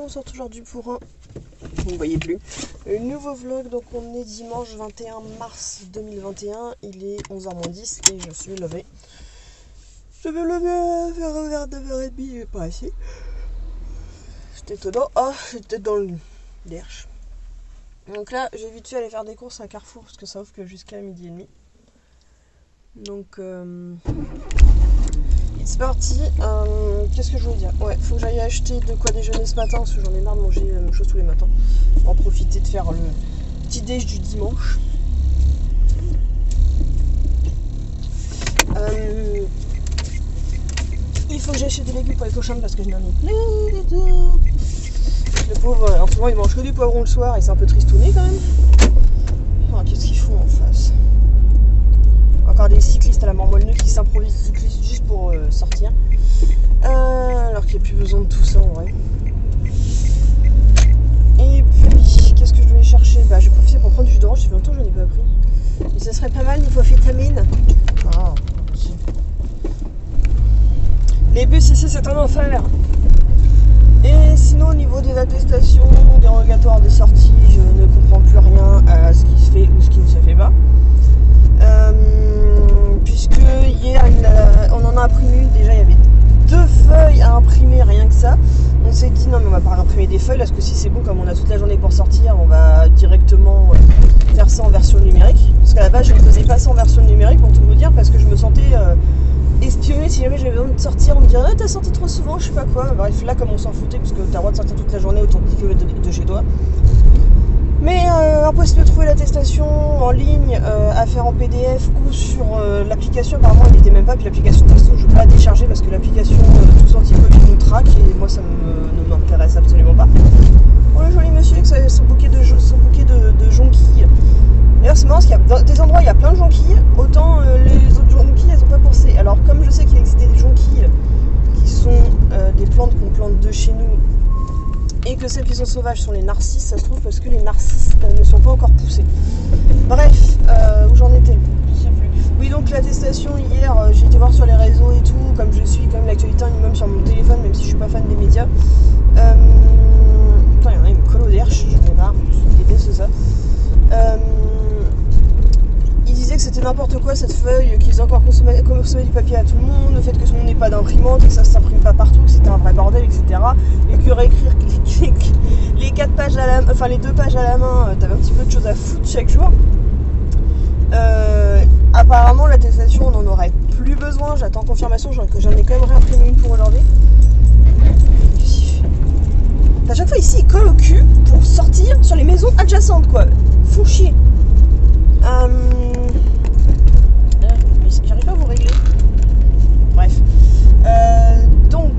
on sort aujourd'hui pour un... Vous ne voyez plus. Un nouveau vlog, donc on est dimanche 21 mars 2021. Il est 11h-10 et je suis levée. Je vais lever vers 9h30, il n'est pas assez. J'étais étonnant. Ah, j'étais dans le derche. Donc là, j'ai vite fait aller faire des courses à Carrefour parce que ça ouvre que jusqu'à 12h30. Donc, c'est parti. Qu'est-ce que je voulais dire? Ouais, faut que j'aille acheter de quoi déjeuner ce matin parce que j'en ai marre de manger la même chose tous les matins. En profiter de faire le petit déj du dimanche. Il faut que j'achète des légumes pour les cochons parce que je n'en ai plus du tout. Le pauvre, en ce moment, il mange que du poivron le soir et c'est un peu tristouné quand même. Oh, qu'est-ce qu'ils font en face? Encore des cyclistes à la mort moelle qui s'improvisent cyclistes juste pour sortir. Alors qu'il n'y a plus besoin de tout ça en vrai. Et puis, qu'est-ce que je voulais chercher? Bah, je vais profiter pour prendre du jus d'orange, ça fait longtemps que je n'en ai pas pris. Mais ça serait pas mal niveau vitamine. Ah, ok. Les bus ici, c'est un enfer. Et sinon, au niveau des attestations dérogatoires des sorties, je ne comprends plus rien à ce qui se fait ou ce qui ne se fait pas. Puisque hier, on en a imprimé une, déjà il y avait 2 feuilles à imprimer, rien que ça. On s'est dit non mais on va pas imprimer des feuilles, parce que si c'est bon, comme on a toute la journée pour sortir, on va directement faire ça en version numérique. Parce qu'à la base je ne faisais pas ça en version numérique pour tout vous dire, parce que je me sentais espionnée si jamais j'avais besoin de sortir, on me dirait t'as sorti trop souvent, je sais pas quoi. Bref, là comme on s'en foutait, parce que t'as le droit de sortir toute la journée autour de 10 km de chez toi. Mais impossible de trouver l'attestation en ligne à faire en PDF ou sur l'application. Apparemment elle n'était même pas, puis l'application de toute façon je ne peux pas la télécharger parce que l'application Tous Anti-Covid nous traque et moi ça ne m'intéresse absolument pas. Oh le joli monsieur avec son bouquet de jonquilles. D'ailleurs c'est marrant parce qu'il y a dans des endroits il y a plein de jonquilles, autant les autres jonquilles elles sont pas pensées. Alors comme je sais qu'il existait des jonquilles qui sont des plantes qu'on plante de chez nous, et que celles qui sont sauvages sont les narcisses, ça se trouve parce que les narcisses ne sont pas encore poussés. Bref, où j'en étais, je sais plus. Oui, donc l'attestation hier, j'ai été voir sur les réseaux et tout, comme je suis quand même l'actualité un minimum sur mon téléphone, même si je suis pas fan des médias. Putain, il y en a, il me colle au derche, j'en ai marre, je déteste ça. Il disait que c'était n'importe quoi cette feuille, qu'ils faisaient encore consommer du papier à tout le monde, le fait que tout le monde n'ait pas d'imprimante, que ça ne s'imprime pas partout, que c'était un vrai bordel, etc. Et que réécrire les 4 pages à la main, enfin les 2 pages à la main, t'avais un petit peu de choses à foutre chaque jour. Apparemment l'attestation on n'en aurait plus besoin, j'attends confirmation, j'en ai quand même réimprimé une pour aujourd'hui. À chaque fois ici ils collent au cul pour sortir sur les maisons adjacentes quoi, fou chier. J'arrive pas à vous régler. Bref. Donc,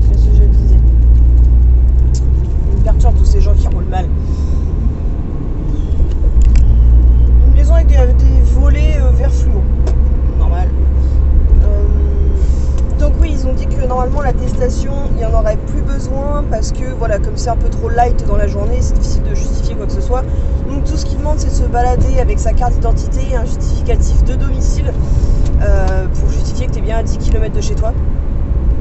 qu'est-ce que je disais? Il me perturbe tous ces gens qui roulent mal. Une maison avec des volets vert fluo. Normal. Donc oui, ils ont dit que normalement l'attestation, il n'y en aurait plus besoin parce que voilà, comme c'est un peu trop light dans la journée, c'est difficile de justifier quoi que ce soit. Donc tout ce qu'ils demandent, c'est de se balader avec sa carte d'identité et un justificatif de domicile pour justifier que tu es bien à 10 km de chez toi.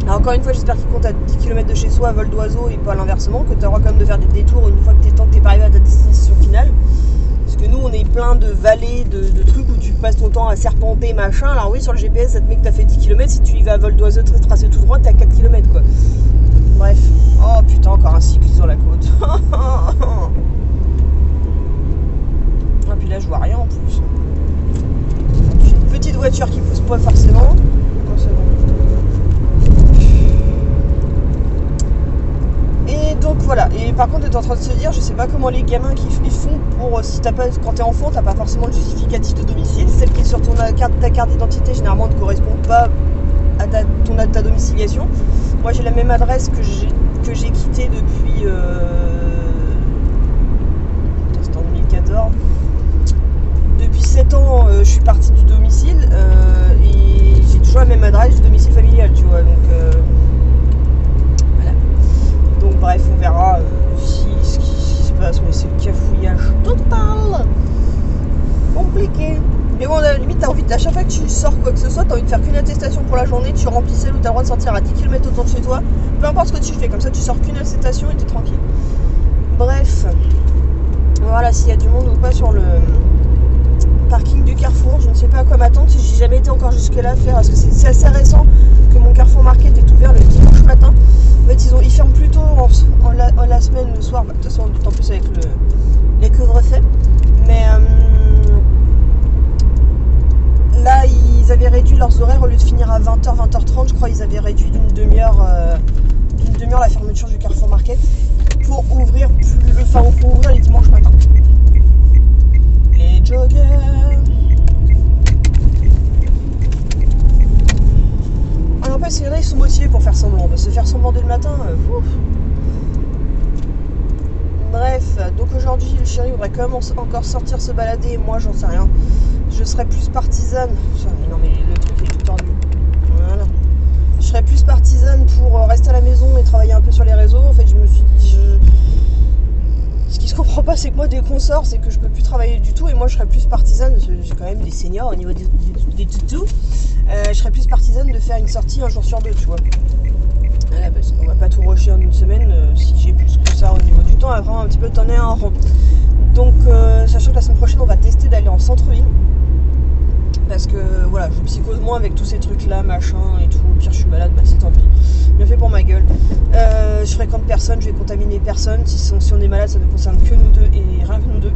Alors encore une fois, j'espère qu'ils comptent à 10 km de chez soi à vol d'oiseau et pas l'inversement, que tu auras quand même de faire des détours une fois que tu es pas arrivé à ta destination finale. Parce que nous, on est plein de vallées, de trucs où tu passes ton temps à serpenter, machin. Alors oui, sur le GPS, ça te met que t'as fait 10 km. Si tu y vas à vol d'oiseau, tracé tout droit, t'es à 4 km quoi. Bref. Oh putain, encore un cycliste sur la côte. Ah puis là, je vois rien en plus. J'ai une petite voiture qui pousse pas forcément. Oh, c'est bon. Et donc voilà, et par contre, tu es en train de se dire, je sais pas comment les gamins ils font pour, si t'as pas, quand t'es enfant, t'as pas forcément le justificatif de domicile, celle qui est sur ta carte d'identité généralement ne correspond pas à ta domiciliation. Moi j'ai la même adresse que j'ai quittée depuis, c'était en 2014, depuis 7 ans je suis partie du domicile et j'ai toujours la même adresse du domicile familial, tu vois, donc donc bref, on verra ce qui se passe, mais c'est le cafouillage total. Compliqué. Mais bon, à la limite, t'as envie, à chaque fois que tu sors quoi que ce soit, t'as envie de faire qu'une attestation pour la journée, tu remplis celle où t'as le droit de sortir à 10 km autour de chez toi, peu importe ce que tu fais, comme ça tu sors qu'une acceptation et t'es tranquille. Bref, voilà, s'il y a du monde ou pas sur le parking du Carrefour, je ne sais pas à quoi m'attendre, si j'ai jamais été encore jusque là faire, parce que c'est assez récent que mon Carrefour Market est ouvert le dimanche matin. En fait ils ferment plus tôt en la semaine, le soir, de toute façon d'autant plus avec les couvre-feux, mais là ils avaient réduit leurs horaires, au lieu de finir à 20h, 20h30, je crois ils avaient réduit d'une demi-heure la fermeture du Carrefour Market pour ouvrir les dimanches matin. Les joggers. Ah non, pas, c'est là, ils sont motivés pour faire semblant. Parce que faire semblant dès le matin, Bref, donc aujourd'hui, le chéri voudrait quand même encore sortir se balader. Moi, j'en sais rien. Je serais plus partisane. Non, mais le truc est tout tordu. Voilà. Je serais plus partisane pour rester à la maison et travailler un peu sur les réseaux. En fait, je me suis dit. Ce qui se comprend pas, c'est que moi, dès qu'on sort, c'est que je peux plus travailler du tout. Et moi, je serais plus partisane, parce que j'ai quand même des seniors au niveau des toutous. Je serais plus partisane de faire une sortie un jour sur deux, tu vois. Voilà, parce qu'on va pas tout rusher en une semaine. Si j'ai plus que ça au niveau du temps, on va vraiment un petit peu tourner en rond. Donc, sachant que la semaine prochaine, on va tester d'aller en centre-ville. Parce que voilà, je psychose moins avec tous ces trucs là, machin et tout. Au pire, je suis malade, bah c'est tant pis. Bien fait pour ma gueule. Je fréquente personne, je vais contaminer personne. Si on est malade, ça ne concerne que nous deux et rien que nous deux.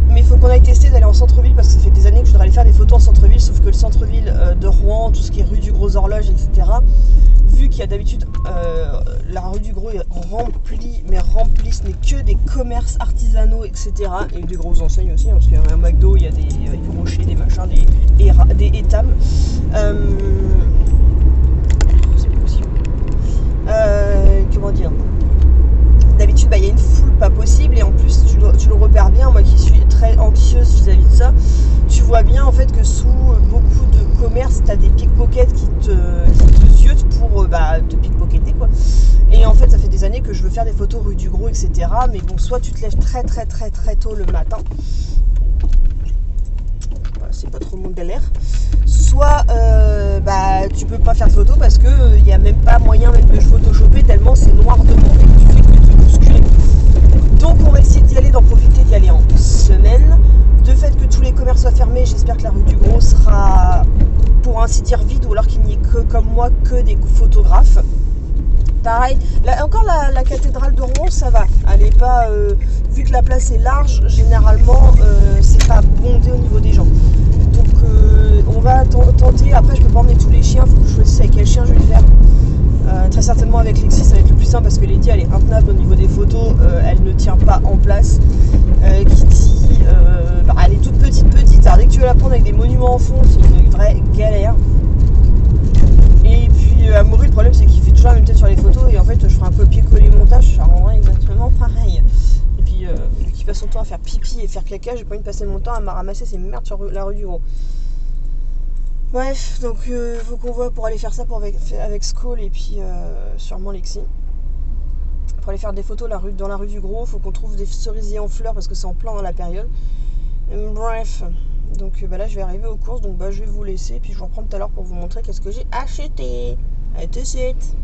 Mais il faut qu'on aille tester d'aller en centre-ville parce que ça fait des années que je voudrais aller faire des photos en centre-ville. Sauf que le centre-ville de Rouen, tout ce qui est rue du Gros Horloge, etc. Vu qu'il y a d'habitude la rue du Gros est remplie, mais remplie, ce n'est que des commerces artisanaux, etc. Et des grosses enseignes aussi, hein, parce qu'il y a un McDo, il y a des rochers, des machins, des étames. C'est possible. Comment dire, d'habitude, il y a une foule pas possible, et en plus, tu le repères bien, moi qui suis très anxieuse vis-à-vis de ça, tu vois bien en fait que sous beaucoup de commerces, tu as des pickpockets qui te ziotent pour te pickpocketer, quoi. Et en fait, ça fait des années que je veux faire des photos rue du Gros, etc. Mais bon, soit tu te lèves très très très très tôt le matin, c'est pas trop mon galère, soit tu peux pas faire de photos parce que il y a même pas moyen même de photoshopper tellement c'est noir de monde et que tu fais que te bousculer. Donc on va essayer d'y aller, d'en profiter, d'y aller en semaine. De fait que tous les commerces soient fermés, j'espère que la rue du Gros sera pour ainsi dire vide, ou alors qu'il n'y ait que comme moi que des photographes. Pareil, encore la cathédrale de Rouen, ça va. Elle est pas, vu que la place est large, généralement, c'est pas bondé au niveau des gens. Donc, on va tenter. Après, je peux pas emmener tous les chiens. Il faut que je choisisse avec quel chien je vais le faire. Très certainement avec Lexi, ça va être le plus simple parce que Lady, elle est intenable au niveau des photos. Elle ne tient pas en place. Kitty, elle est toute petite. Alors, dès que tu veux la prendre avec des monuments en fond, c'est une vraie galère. Et puis Amaury, le problème c'est qu'il fait toujours la même tête sur les photos et en fait je ferai un copier-coller montage, ça rendrait exactement pareil. Et puis vu qu'il passe son temps à faire pipi et faire caca, j'ai pas envie de passer mon temps à me ramasser ces merdes sur la rue du Gros. Bref, donc faut qu'on voit pour aller faire ça avec Skull et puis sûrement Lexi. Pour aller faire des photos dans la rue du Gros, faut qu'on trouve des cerisiers en fleurs parce que c'est en plein dans la période. Bref. Donc là je vais arriver aux courses, donc je vais vous laisser, puis je vous reprends tout à l'heure pour vous montrer qu'est-ce que j'ai acheté. À tout de suite.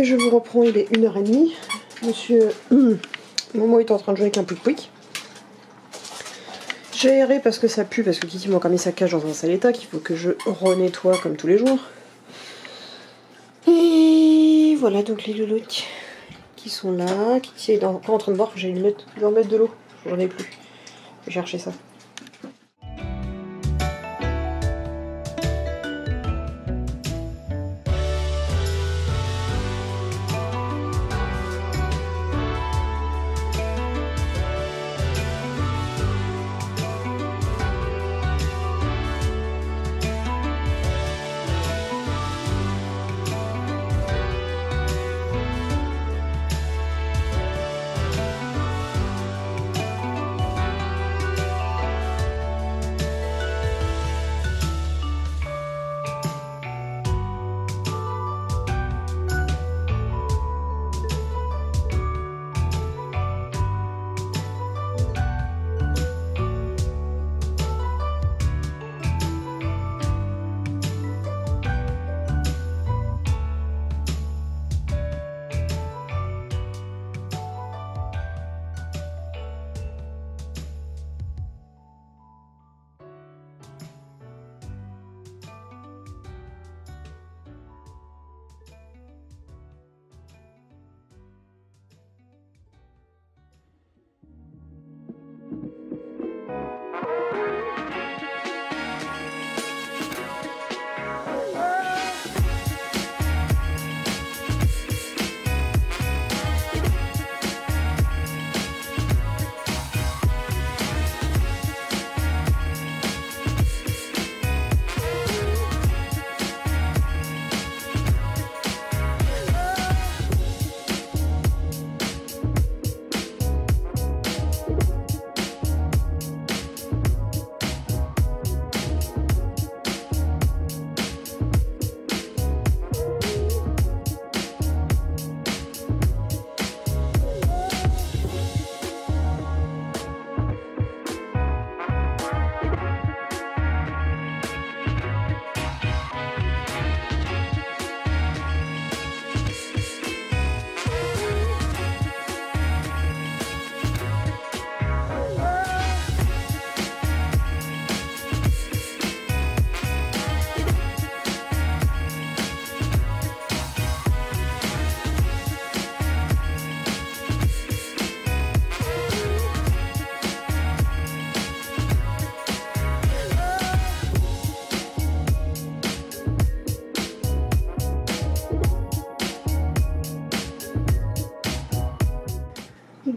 Je vous reprends, il est 1h30. Monsieur Momo est en train de jouer avec un Pouic. J'ai aéré parce que ça pue, parce que Kitty m'a encore mis sa cage dans un sale état qu'il faut que je renettoie comme tous les jours. Et voilà donc les louloutes qui sont là. Kitty est encore en train de voir que j'ai une leur mettre de l'eau. J'en ai plus. Je vais chercher ça.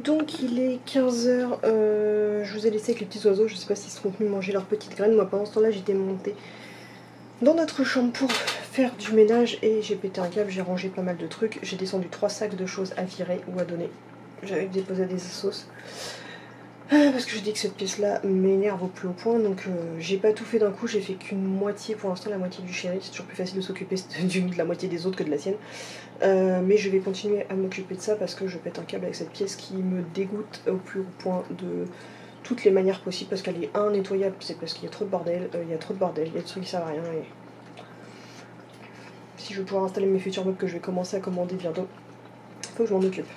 Donc il est 15h, je vous ai laissé avec les petits oiseaux, je sais pas s'ils seront venus manger leurs petites graines. Moi pendant ce temps là j'étais montée dans notre chambre pour faire du ménage et j'ai pété un câble, j'ai rangé pas mal de trucs. J'ai descendu 3 sacs de choses à virer ou à donner. J'avais déposé des sauces. Parce que je dis que cette pièce là m'énerve au plus haut point, donc j'ai pas tout fait d'un coup, j'ai fait qu'une moitié pour l'instant, la moitié du chéri. C'est toujours plus facile de s'occuper de la moitié des autres que de la sienne. Mais je vais continuer à m'occuper de ça parce que je pète un câble avec cette pièce qui me dégoûte au plus haut point de toutes les manières possibles, parce qu'elle est nettoyable, c'est parce qu'il y a trop de bordel, il y a des trucs qui servent à rien, et si je veux pouvoir installer mes futurs meubles que je vais commencer à commander bientôt, faut que je m'en occupe.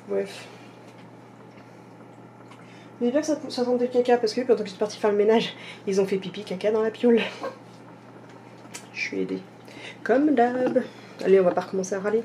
Bref. Mais bien que ça sente le caca, parce que pendant que je suis partie faire le ménage, ils ont fait pipi caca dans la piole. Je suis aidée. Comme d'hab. Allez, on va pas recommencer à râler.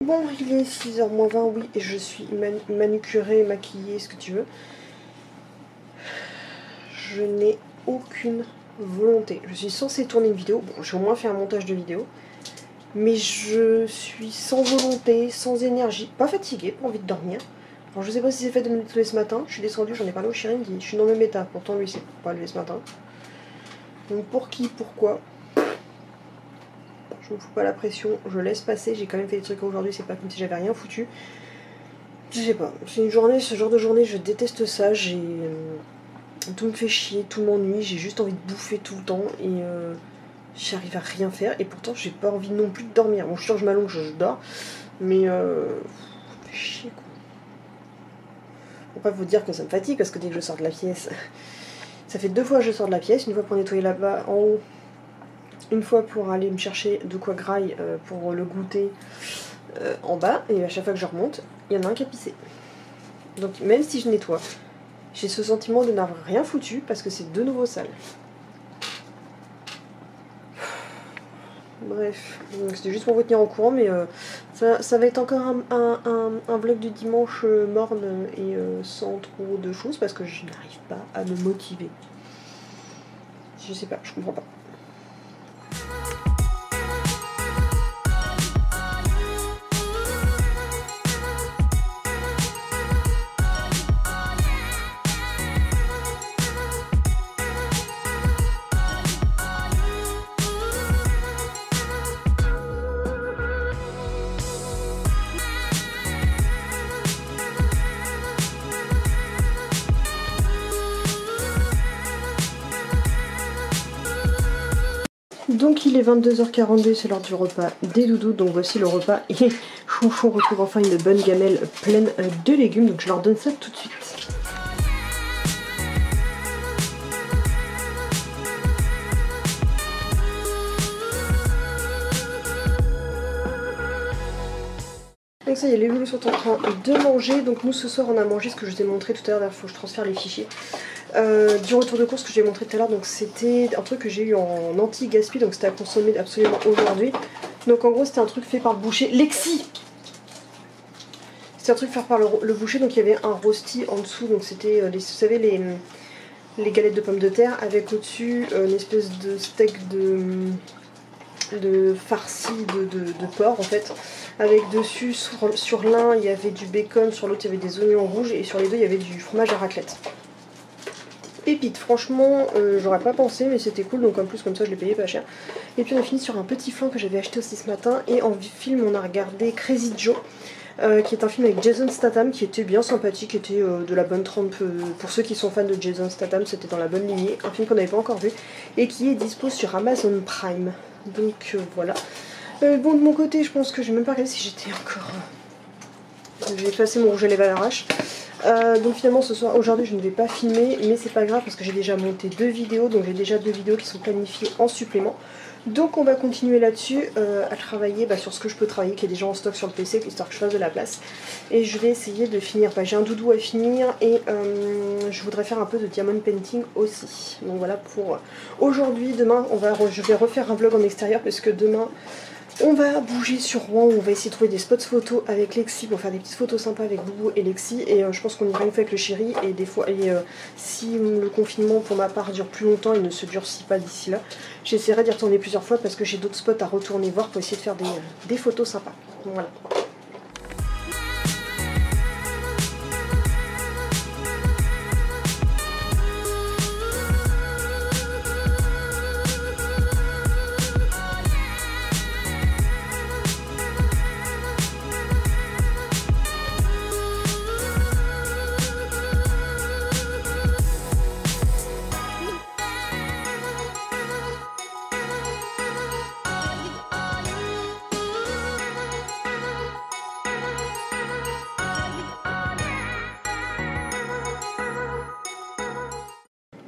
Bon, il est 6h-20, oui, et je suis manucurée, maquillée, ce que tu veux. Je n'ai aucune volonté. Je suis censée tourner une vidéo. Bon, j'ai au moins fait un montage de vidéo. Mais je suis sans volonté, sans énergie, pas fatiguée, pas envie de dormir. Alors je sais pas si c'est fait de me lever ce matin. Je suis descendue, j'en ai parlé au chéri, il me dit je suis dans le même état. Pourtant lui c'est pas levé ce matin. Donc pour qui, pourquoi? Je me fous pas la pression, je laisse passer. J'ai quand même fait des trucs aujourd'hui, c'est pas comme si j'avais rien foutu. Je sais pas, c'est une journée, ce genre de journée, je déteste ça. Tout me fait chier, tout m'ennuie, j'ai juste envie de bouffer tout le temps et j'arrive à rien faire et pourtant j'ai pas envie non plus de dormir. Bon, je change ma longue, je dors, mais fait chier quoi. Faut pas vous dire que ça me fatigue parce que dès que je sors de la pièce, ça fait 2 fois que je sors de la pièce, une fois pour nettoyer là-bas en haut, une fois pour aller me chercher de quoi graille pour le goûter en bas, et à chaque fois que je remonte, il y en a un qui a pissé. Donc même si je nettoie, j'ai ce sentiment de n'avoir rien foutu parce que c'est de nouveau sale. Bref, c'était juste pour vous tenir au courant, mais ça va être encore un vlog du dimanche morne et sans trop de choses parce que je n'arrive pas à me motiver. Je sais pas, je comprends pas. Donc il est 22h42, c'est l'heure du repas des doudous, donc voici le repas et Chonchon retrouve enfin une bonne gamelle pleine de légumes, donc je leur donne ça tout de suite. Donc ça y est, les loulous sont en train de manger, donc nous ce soir on a mangé ce que je vous ai montré tout à l'heure, il faut que je transfère les fichiers. Du retour de course que j'ai montré tout à l'heure, donc c'était un truc que j'ai eu en anti-gaspi, donc c'était à consommer absolument aujourd'hui. Donc en gros c'était un truc fait par le boucher. Lexi! C'était un truc fait par le boucher, donc il y avait un rosti en dessous, donc c'était, vous savez, les galettes de pommes de terre, avec au-dessus une espèce de steak de farci de porc en fait, avec dessus sur l'un il y avait du bacon, sur l'autre il y avait des oignons rouges et sur les deux il y avait du fromage à raclette. Pépite, franchement j'aurais pas pensé mais c'était cool, donc en plus comme ça je l'ai payé pas cher. Et puis on a fini sur un petit flan que j'avais acheté aussi ce matin, et en film on a regardé Crazy Joe, qui est un film avec Jason Statham qui était bien sympathique, qui était de la bonne trempe pour ceux qui sont fans de Jason Statham, c'était dans la bonne lignée, un film qu'on n'avait pas encore vu et qui est dispo sur Amazon Prime. Donc voilà. Bon, de mon côté je pense que j'ai même pas regardé si j'étais encore... J'ai effacé mon rouge à lèvres à l'arrache. Donc finalement ce soir, aujourd'hui je ne vais pas filmer, mais c'est pas grave parce que j'ai déjà monté 2 vidéos, donc j'ai déjà 2 vidéos qui sont planifiées en supplément. Donc on va continuer là-dessus, à travailler sur ce que je peux travailler, qui est déjà en stock sur le PC, histoire que je fasse de la place. Et je vais essayer de finir, j'ai un doudou à finir et je voudrais faire un peu de diamond painting aussi. Donc voilà pour aujourd'hui. Demain je vais refaire un vlog en extérieur parce que demain on va bouger sur Rouen, où on va essayer de trouver des spots photos avec Lexi pour faire des petites photos sympas avec Boubou et Lexi, et je pense qu'on ira une fois avec le chéri, et des fois, si le confinement pour ma part dure plus longtemps, il ne se durcit pas d'ici là, j'essaierai d'y retourner plusieurs fois parce que j'ai d'autres spots à retourner voir pour essayer de faire des photos sympas. Donc voilà.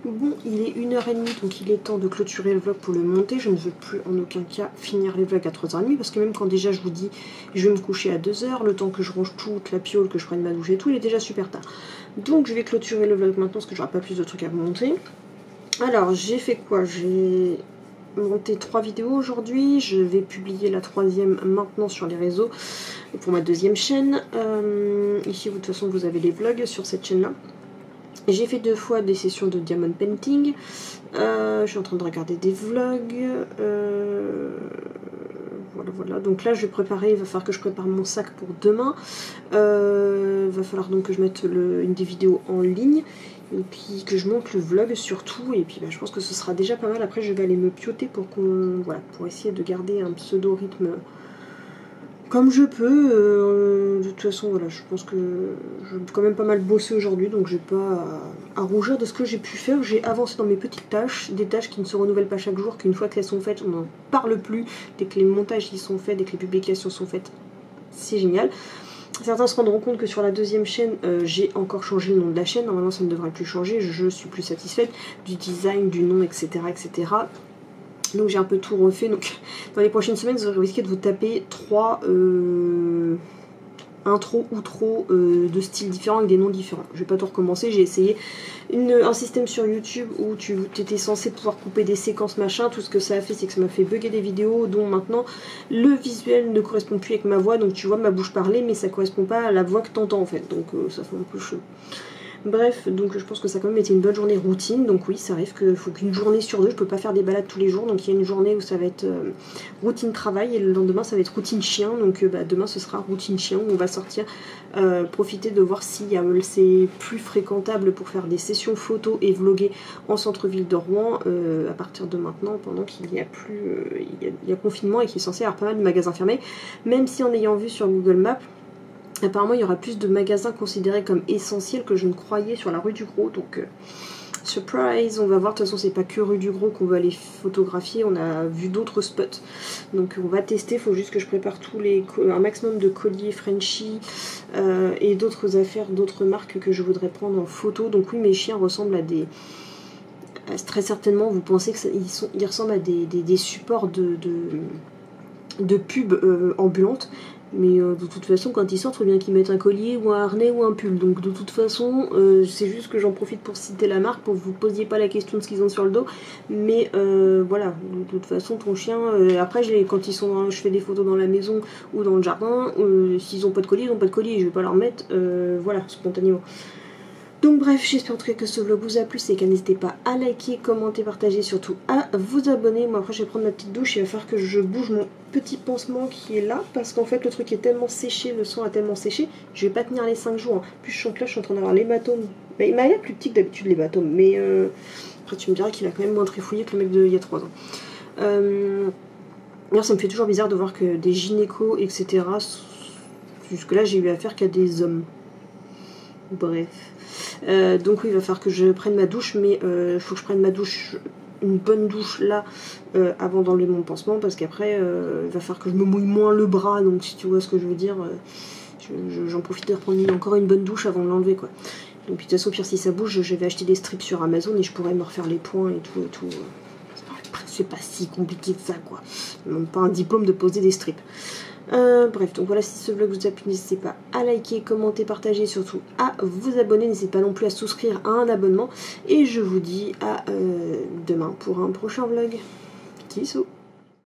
Bon, il est 1h30, donc il est temps de clôturer le vlog pour le monter. Je ne veux plus en aucun cas finir les vlogs à 3h30 parce que même quand déjà je vous dis je vais me coucher à 2h, le temps que je range toute la piole, que je prenne ma douche et tout, il est déjà super tard. Donc je vais clôturer le vlog maintenant parce que j'aurai pas plus de trucs à vous montrer. Alors j'ai fait quoi? J'ai monté 3 vidéos aujourd'hui. Je vais publier la 3e maintenant sur les réseaux pour ma 2e chaîne. Ici, de toute façon, vous avez les vlogs sur cette chaîne-là. J'ai fait 2 fois des sessions de diamond painting. Je suis en train de regarder des vlogs. Voilà. Donc là, je vais préparer. Il va falloir que je prépare mon sac pour demain. Va falloir donc que je mette une des vidéos en ligne. Et puis que je monte le vlog surtout. Et puis je pense que ce sera déjà pas mal. Après, je vais aller me pioter pour pour essayer de garder un pseudo rythme comme je peux. De toute façon, voilà, je pense que je vais quand même pas mal bosser aujourd'hui, donc j'ai pas à rougir de ce que j'ai pu faire. J'ai avancé dans mes petites tâches, des tâches qui ne se renouvellent pas chaque jour, qu'une fois qu'elles sont faites, on n'en parle plus. Dès que les montages y sont faits, dès que les publications sont faites, c'est génial. Certains se rendront compte que sur la 2e chaîne, j'ai encore changé le nom de la chaîne. Normalement, ça ne devrait plus changer. Je suis plus satisfaite du design, du nom, etc. etc. Donc j'ai un peu tout refait. Donc dans les prochaines semaines, vous risquez de vous taper 3 intros ou trop de styles différents avec des noms différents. Je vais pas tout recommencer. J'ai essayé un système sur YouTube où tu étais censé pouvoir couper des séquences machin. Tout ce que ça a fait, c'est que ça m'a fait bugger des vidéos dont maintenant le visuel ne correspond plus avec ma voix. Donc tu vois ma bouche parler, mais ça correspond pas à la voix que t'entends en fait. Donc ça fait un peu chaud. Bref, donc je pense que ça a quand même été une bonne journée routine. Donc oui, ça arrive qu'il faut qu'une journée sur 2, je peux pas faire des balades tous les jours. Donc il y a une journée où ça va être routine travail et le lendemain ça va être routine chien. Donc demain ce sera routine chien où on va sortir, profiter de voir si c'est plus fréquentable pour faire des sessions photos et vlogger en centre-ville de Rouen à partir de maintenant, pendant qu'il n'y a plus il y a confinement et qu'il est censé y avoir pas mal de magasins fermés. Même si en ayant vu sur Google Maps, apparemment il y aura plus de magasins considérés comme essentiels que je ne croyais sur la rue du Gros, donc surprise, on va voir. De toute façon c'est pas que rue du Gros qu'on va aller photographier, on a vu d'autres spots, donc on va tester. Il faut juste que je prépare un maximum de colliers Frenchy et d'autres affaires, d'autres marques que je voudrais prendre en photo. Donc oui, mes chiens ressemblent à des... Très certainement vous pensez qu'ils ressemblent à des supports de pub ambulantes. Mais de toute façon, quand ils sortent, il faut bien qu'ils mettent un collier ou un harnais ou un pull. Donc de toute façon, c'est juste que j'en profite pour citer la marque, pour que vous ne posiez pas la question de ce qu'ils ont sur le dos. Mais voilà, de toute façon, ton chien... après, quand je fais des photos dans la maison ou dans le jardin, s'ils n'ont pas de collier, ils n'ont pas de collier. Je vais pas leur mettre, voilà, spontanément. Donc bref, j'espère en tout cas que ce vlog vous a plu, c'est qu'à n'hésitez pas à liker, commenter, partager, surtout à vous abonner. Moi après je vais prendre ma petite douche et il va falloir que je bouge mon petit pansement qui est là, parce qu'en fait le truc est tellement séché, le sang a tellement séché, je vais pas tenir les 5 jours. Plus je sens que là je suis en train d'avoir l'hématome. Bah, il m'a l'air plus petit que d'habitude l'hématome, mais après tu me diras qu'il a quand même moins trifouillé que le mec d'il y a 3 ans. D'ailleurs ça me fait toujours bizarre de voir que des gynécos, etc. Jusque là j'ai eu affaire qu'à des hommes. Bref. Donc oui, il va falloir que je prenne ma douche, mais il faut que je prenne ma douche, une bonne douche là, avant d'enlever mon pansement, parce qu'après il va falloir que je me mouille moins le bras. Donc si tu vois ce que je veux dire, j'en profite de reprendre encore une bonne douche avant de l'enlever quoi. Donc de toute façon, pire si ça bouge, je vais acheter des strips sur Amazon et je pourrais me refaire les poings et tout et tout. C'est pas si compliqué que ça quoi. Même pas un diplôme de poser des strips. Bref, donc voilà, si ce vlog vous a plu, n'hésitez pas à liker, commenter, partager, surtout à vous abonner. N'hésitez pas non plus à souscrire à un abonnement. Et je vous dis à demain pour un prochain vlog. Bisous.